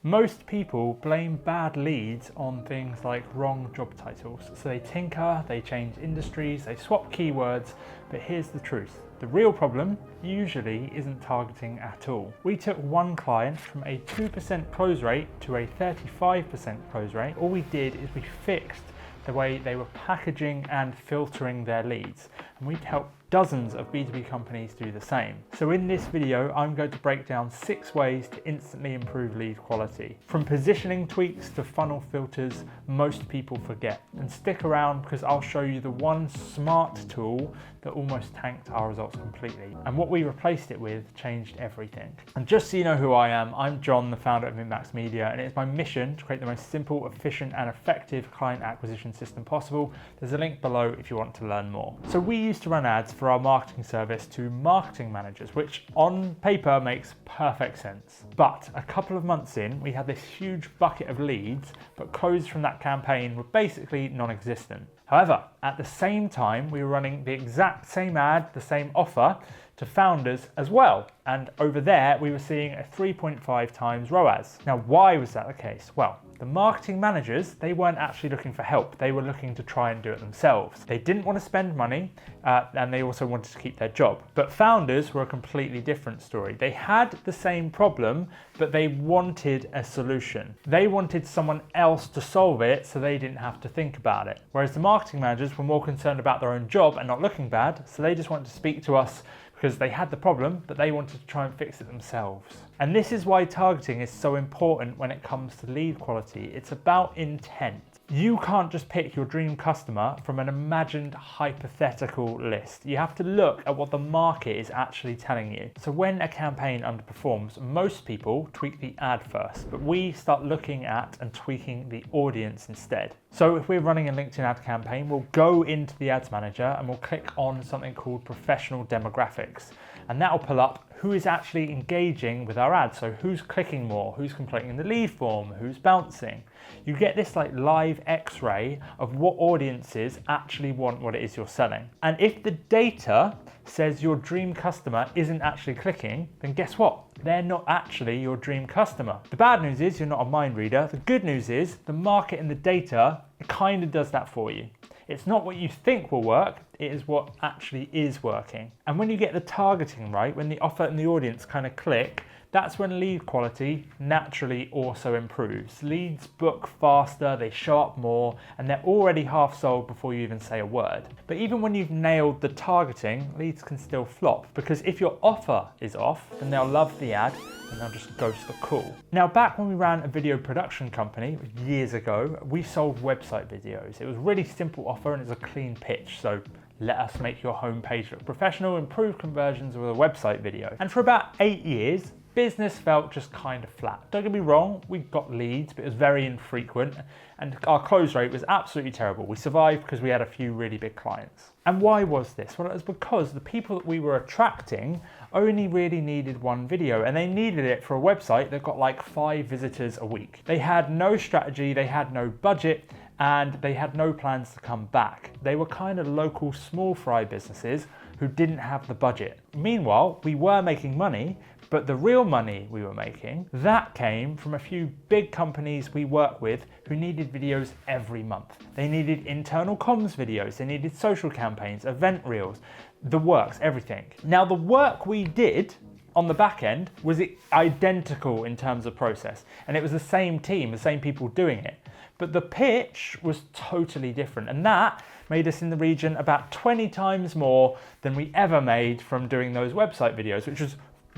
Most people blame bad leads on things like wrong job titles. So they tinker, they change industries, they swap keywords, but here's the truth. The real problem usually isn't targeting at all. We took one client from a 2% close rate to a 35% close rate. All we did is we fixed the way they were packaging and filtering their leads, and we'd help dozens of B2B companies do the same. So in this video, I'm going to break down 6 ways to instantly improve lead quality. From positioning tweaks to funnel filters, most people forget. And stick around because I'll show you the one smart tool that almost tanked our results completely. And what we replaced it with changed everything. And just so you know who I am, I'm John, the founder of Min-Max Media, and it's my mission to create the most simple, efficient, and effective client acquisition system possible. There's a link below if you want to learn more. So we used to run ads for our marketing service to marketing managers, which on paper makes perfect sense. But a couple of months in, we had this huge bucket of leads, but closed from that campaign were basically non-existent. However, at the same time, we were running the exact same ad, the same offer to founders as well. And over there, we were seeing a 3.5 times ROAS. Now, why was that the case? Well, the marketing managers, they weren't actually looking for help. They were looking to try and do it themselves. They didn't want to spend money, and they also wanted to keep their job. But founders were a completely different story. They had the same problem, but they wanted a solution. They wanted someone else to solve it so they didn't have to think about it. Whereas the marketing managers were more concerned about their own job and not looking bad, so they just wanted to speak to us because they had the problem, but they wanted to try and fix it themselves. And this is why targeting is so important when it comes to lead quality. It's about intent. You can't just pick your dream customer from an imagined hypothetical list. You have to look at what the market is actually telling you. So when a campaign underperforms, most people tweak the ad first, but we start looking at and tweaking the audience instead. So if we're running a LinkedIn ad campaign, we'll go into the ads manager and we'll click on something called professional demographics. And that'll pull up who is actually engaging with our ad. So who's clicking more, who's completing the lead form, who's bouncing. You get this like live x-ray of what audiences actually want what it is you're selling. And if the data says your dream customer isn't actually clicking, then guess what? They're not actually your dream customer. The bad news is you're not a mind reader. The good news is the market and the data kind of does that for you. It's not what you think will work, it is what actually is working. And when you get the targeting right, when the offer and the audience kind of click, that's when lead quality naturally also improves. Leads book faster, they show up more, and they're already half sold before you even say a word. But even when you've nailed the targeting, leads can still flop, because if your offer is off, then they'll love the ad and they'll just ghost the call. Now, back when we ran a video production company years ago, we sold website videos. It was a really simple offer and it was a clean pitch. So let us make your homepage look professional, improve conversions with a website video. And for about 8 years, business felt just kind of flat. Don't get me wrong, we got leads, but it was very infrequent and our close rate was absolutely terrible. We survived because we had a few really big clients. And why was this? Well, it was because the people that we were attracting only really needed one video, and they needed it for a website that got like 5 visitors a week. They had no strategy, they had no budget, and they had no plans to come back. They were kind of local small fry businesses who didn't have the budget. Meanwhile, we were making money, but the real money we were making, that came from a few big companies we work with who needed videos every month. They needed internal comms videos, they needed social campaigns, event reels, the works, everything. Now, the work we did on the back end was identical in terms of process, and it was the same team, the same people doing it. But the pitch was totally different, and that made us in the region about 20 times more than we ever made from doing those website videos, which was,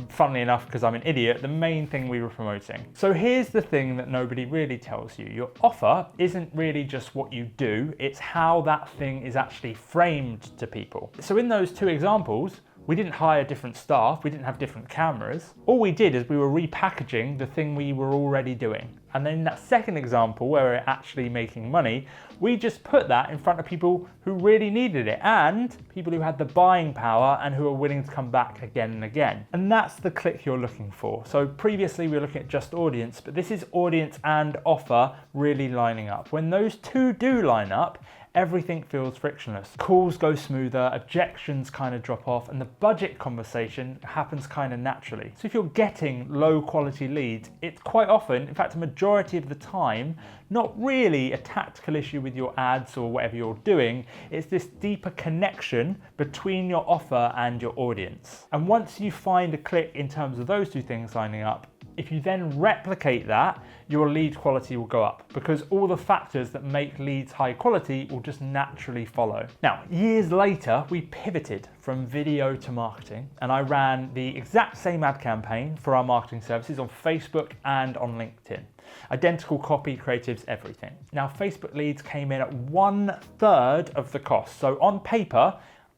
funnily enough, because I'm an idiot, the main thing we were promoting. So here's the thing that nobody really tells you. Your offer isn't really just what you do, it's how that thing is actually framed to people. So in those 2 examples, we didn't hire different staff, we didn't have different cameras. All we did is we were repackaging the thing we were already doing. And then in that second example where we're actually making money, we just put that in front of people who really needed it and people who had the buying power and who were willing to come back again and again. And that's the click you're looking for. So previously we were looking at just audience, but this is audience and offer really lining up. When those 2 do line up, everything feels frictionless. Calls go smoother, objections kind of drop off, and the budget conversation happens kind of naturally. So if you're getting low quality leads, it's quite often, in fact a majority of the time, not really a tactical issue with your ads or whatever you're doing. It's this deeper connection between your offer and your audience. And once you find a click in terms of those two things lining up, if you then replicate that, your lead quality will go up because all the factors that make leads high quality will just naturally follow. Now, years later, we pivoted from video to marketing, and I ran the exact same ad campaign for our marketing services on Facebook and on LinkedIn. Identical copy, creatives, everything. Now, Facebook leads came in at 1/3 of the cost. So on paper,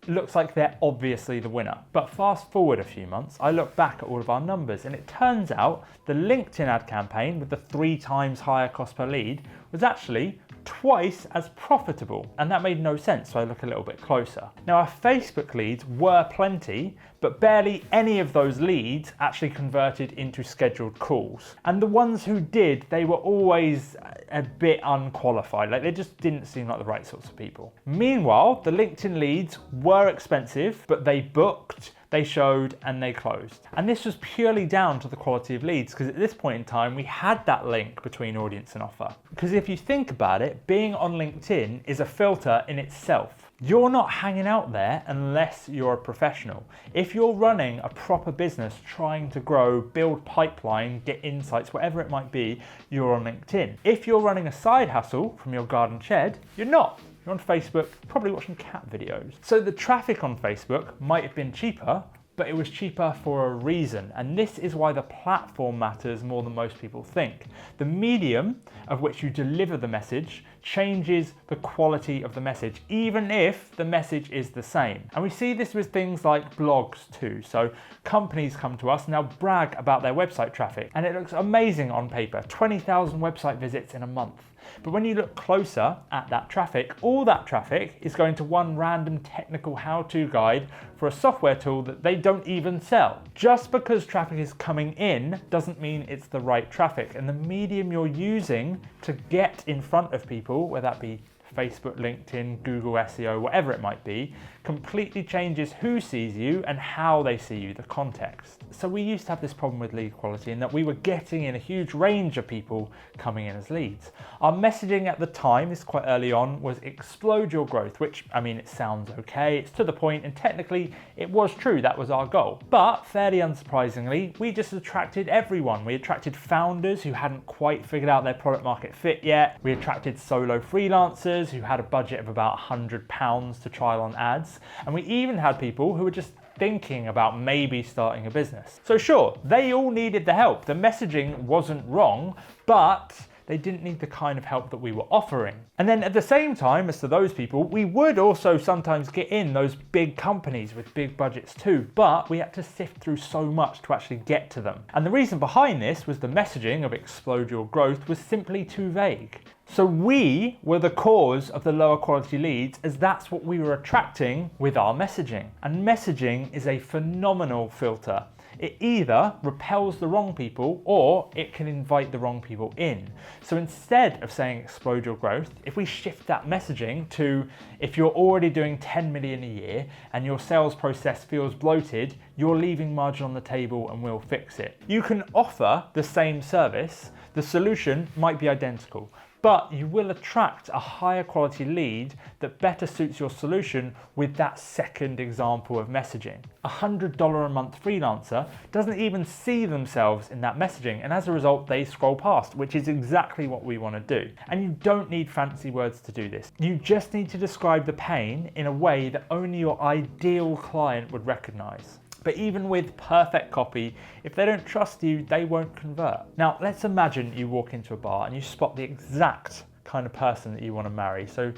looks like they're obviously the winner. But fast forward a few months, I look back at all of our numbers, and it turns out the LinkedIn ad campaign with the 3 times higher cost per lead was actually twice as profitable. And that made no sense, so I look a little bit closer. Now, our Facebook leads were plenty, but barely any of those leads actually converted into scheduled calls. And the ones who did, they were always a bit unqualified. Like, they just didn't seem like the right sorts of people. Meanwhile, the LinkedIn leads were expensive, but they booked, they showed, and they closed. And this was purely down to the quality of leads, because at this point in time, we had that link between audience and offer. Because if you think about it, being on LinkedIn is a filter in itself. You're not hanging out there unless you're a professional. If you're running a proper business, trying to grow, build pipeline, get insights, whatever it might be, you're on LinkedIn. If you're running a side hustle from your garden shed, you're not. You're on Facebook, probably watching cat videos. So the traffic on Facebook might have been cheaper, but it was cheaper for a reason. And this is why the platform matters more than most people think. The medium of which you deliver the message changes the quality of the message, even if the message is the same. And we see this with things like blogs too. So companies come to us and they'll brag about their website traffic, and it looks amazing on paper, 20,000 website visits in a month. But when you look closer at that traffic, all that traffic is going to one random technical how-to guide for a software tool that they don't even sell. Just because traffic is coming in doesn't mean it's the right traffic. And the medium you're using to get in front of people, whether that be Facebook, LinkedIn, Google SEO, whatever it might be, completely changes who sees you and how they see you, the context. So we used to have this problem with lead quality in that we were getting in a huge range of people coming in as leads. Our messaging at the time, this quite early on, was explode your growth, which, I mean, it sounds okay, it's to the point, and technically it was true, that was our goal. But fairly unsurprisingly, we just attracted everyone. We attracted founders who hadn't quite figured out their product market fit yet. We attracted solo freelancers who had a budget of about £100 to trial on ads. And we even had people who were just thinking about maybe starting a business. So sure, they all needed the help. The messaging wasn't wrong, but they didn't need the kind of help that we were offering. And then at the same time as to those people, we would also sometimes get in those big companies with big budgets too, but we had to sift through so much to actually get to them. And the reason behind this was the messaging of explode your growth was simply too vague. So we were the cause of the lower quality leads, as that's what we were attracting with our messaging. And messaging is a phenomenal filter. It either repels the wrong people or it can invite the wrong people in. So instead of saying explode your growth, if we shift that messaging to, if you're already doing 10 million a year and your sales process feels bloated, you're leaving margin on the table and we'll fix it. You can offer the same service, the solution might be identical, but you will attract a higher quality lead that better suits your solution with that second example of messaging. A $100 a month freelancer doesn't even see themselves in that messaging, and as a result, they scroll past, which is exactly what we want to do. And you don't need fancy words to do this. You just need to describe the pain in a way that only your ideal client would recognize. But even with perfect copy, if they don't trust you, they won't convert. Now, let's imagine you walk into a bar and you spot the exact kind of person that you want to marry. So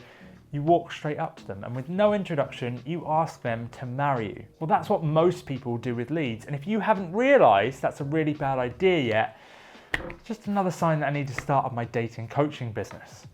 you walk straight up to them and with no introduction, you ask them to marry you. Well, that's what most people do with leads. And if you haven't realized that's a really bad idea yet, it's just another sign that I need to start up my dating coaching business.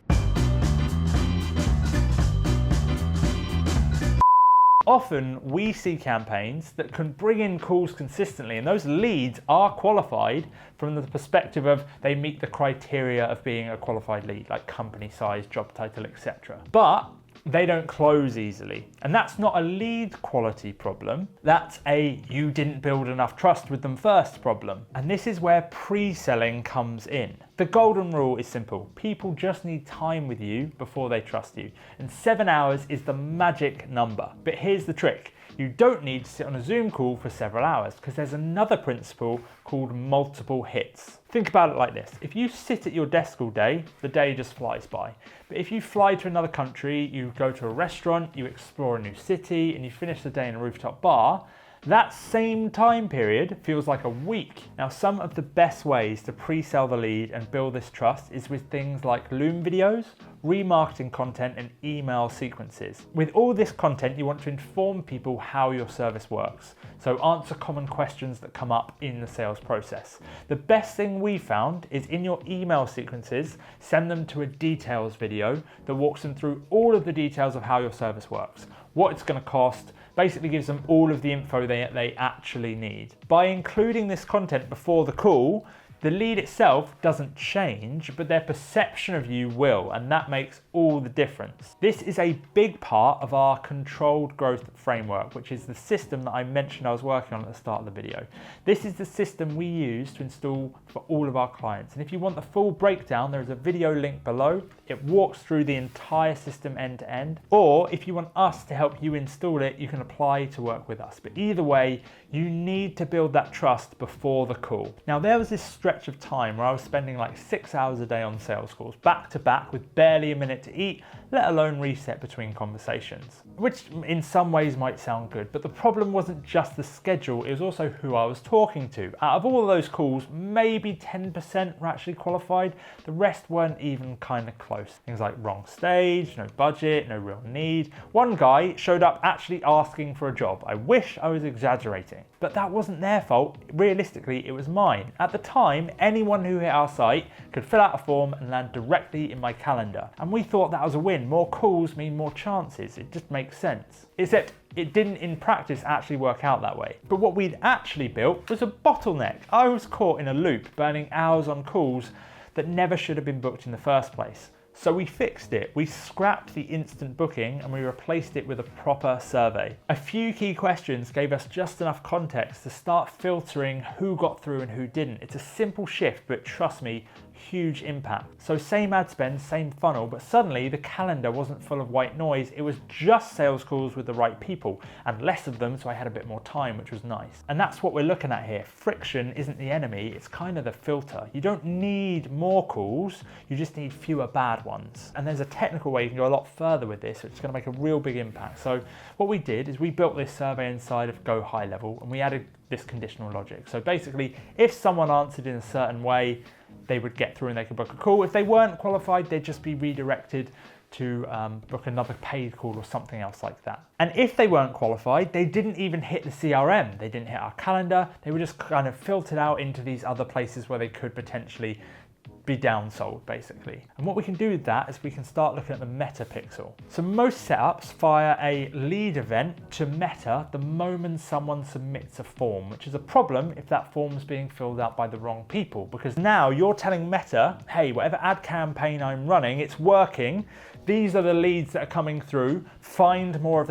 Often we see campaigns that can bring in calls consistently, and those leads are qualified from the perspective of they meet the criteria of being a qualified lead, like company size, job title, etc. But they don't close easily. And that's not a lead quality problem, that's a you didn't build enough trust with them first problem. And this is where pre-selling comes in. The golden rule is simple. People just need time with you before they trust you. And 7 hours is the magic number. But here's the trick. You don't need to sit on a Zoom call for several hours because there's another principle called multiple hits. Think about it like this. If you sit at your desk all day, the day just flies by. But if you fly to another country, you go to a restaurant, you explore a new city, and you finish the day in a rooftop bar, that same time period feels like a week. Now, some of the best ways to pre-sell the lead and build this trust is with things like Loom videos, remarketing content, and email sequences. With all this content, you want to inform people how your service works. So answer common questions that come up in the sales process. The best thing we found is in your email sequences, send them to a details video that walks them through all of the details of how your service works, what it's going to cost, basically gives them all of the info they actually need. By including this content before the call, the lead itself doesn't change, but their perception of you will, and that makes all the difference. This is a big part of our controlled growth framework, which is the system that I mentioned I was working on at the start of the video. This is the system we use to install for all of our clients. And if you want the full breakdown, there is a video link below. It walks through the entire system end to end. Or if you want us to help you install it, you can apply to work with us. But either way, you need to build that trust before the call. Now, there was this stretch of time where I was spending like 6 hours a day on sales calls, back to back with barely a minute to eat, let alone reset between conversations, which in some ways might sound good, but the problem wasn't just the schedule, it was also who I was talking to. Out of all of those calls, maybe 10% were actually qualified, the rest weren't even kind of close. Things like wrong stage, no budget, no real need. One guy showed up actually asking for a job. I wish I was exaggerating, but that wasn't their fault. Realistically, it was mine. At the time, anyone who hit our site could fill out a form and land directly in my calendar. And we thought that was a win. More calls mean more chances. It just makes sense. Except it didn't in practice actually work out that way. But what we'd actually built was a bottleneck. I was caught in a loop, burning hours on calls that never should have been booked in the first place. So we fixed it. We scrapped the instant booking and we replaced it with a proper survey. A few key questions gave us just enough context to start filtering who got through and who didn't. It's a simple shift, but trust me, huge impact. So same ad spend, same funnel, but suddenly the calendar wasn't full of white noise. It was just sales calls with the right people and less of them, so I had a bit more time, which was nice. And that's what we're looking at here. Friction isn't the enemy, it's kind of the filter. You don't need more calls, you just need fewer bad ones. And there's a technical way you can go a lot further with this, which is going to make a real big impact. So what we did is we built this survey inside of Go High Level and we added this conditional logic. So basically, if someone answered in a certain way, they would get through and they could book a call. If they weren't qualified, they'd just be redirected to book another paid call or something else like that. And if they weren't qualified, they didn't even hit the CRM. They didn't hit our calendar. They were just kind of filtered out into these other places where they could potentially be downsold, basically. And what we can do with that is we can start looking at the meta pixel. So most setups fire a lead event to meta the moment someone submits a form, which is a problem if that form is being filled out by the wrong people, because now you're telling Meta, hey, whatever ad campaign I'm running, it's working. These are the leads that are coming through. Find more of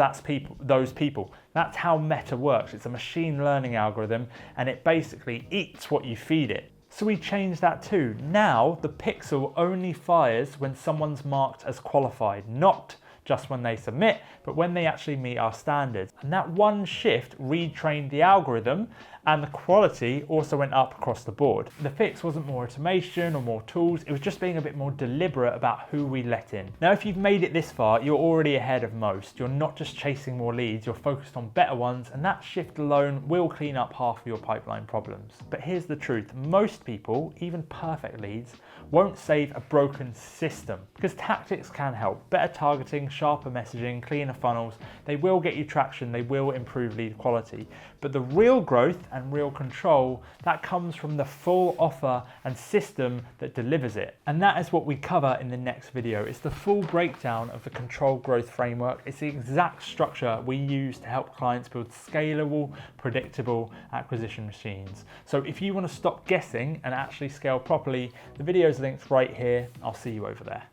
those people. That's how Meta works. It's a machine learning algorithm and it basically eats what you feed it. So we changed that too. Now the pixel only fires when someone's marked as qualified, not just when they submit, but when they actually meet our standards. And that one shift retrained the algorithm and the quality also went up across the board. The fix wasn't more automation or more tools, it was just being a bit more deliberate about who we let in. Now, if you've made it this far, you're already ahead of most. You're not just chasing more leads, you're focused on better ones, and that shift alone will clean up half of your pipeline problems. But here's the truth, most people, even perfect leads, won't save a broken system, because tactics can help. Better targeting, sharper messaging, cleaner funnels, they will get you traction, they will improve lead quality. But the real growth and real control, that comes from the full offer and system that delivers it. And that is what we cover in the next video. It's the full breakdown of the controlled growth framework. It's the exact structure we use to help clients build scalable, predictable acquisition machines. So if you want to stop guessing and actually scale properly, the video is linked right here. I'll see you over there.